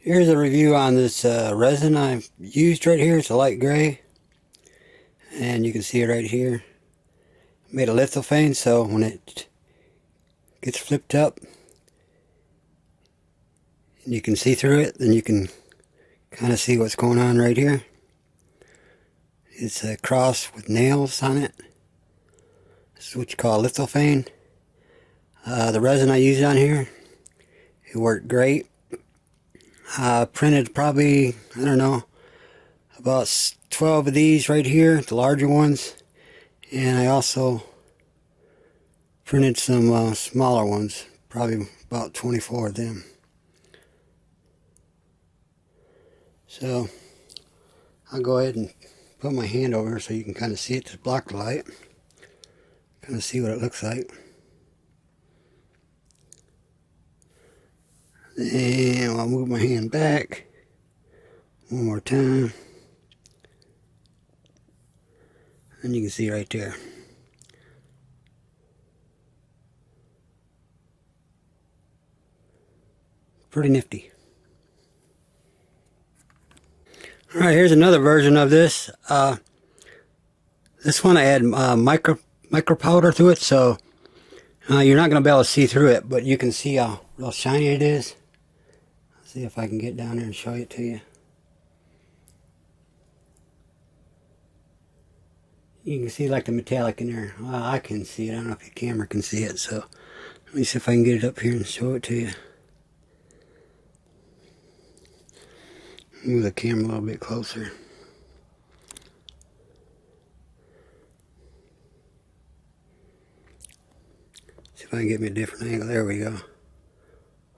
Here's a review on this resin I've used right here. It's a light gray, and you can see it right here. I made a lithophane, so when it gets flipped up and you can see through it, then you can kind of see what's going on right here. It's a cross with nails on it. This is what you call lithophane. The resin I used on here, it worked great. Printed probably, I don't know, about 12 of these right here, the larger ones, and I also printed some smaller ones, probably about 24 of them. So I'll go ahead and put my hand over so you can kind of see it to block the light, kind of see what it looks like. And I'll move my hand back one more time, and you can see right there. Pretty nifty. Alright, here's another version of this. This one I add micro powder to it, so you're not going to be able to see through it, but you can see how real shiny it is. Let's see if I can get down there and show it to you. You can see like the metallic in there. Well, I can see it. I don't know if your camera can see it, so let me see if I can get it up here and show it to you. Move the camera a little bit closer. See if I can get me a different angle. There we go.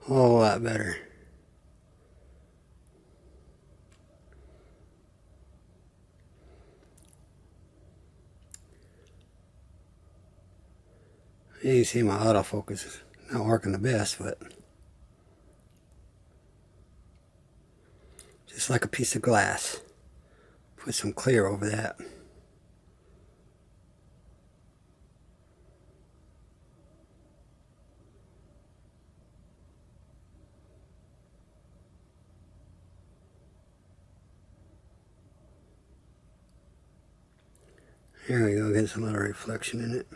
A whole lot better. You can see my autofocus is not working the best, but just like a piece of glass. Put some clear over that. There we go, get some little reflection in it.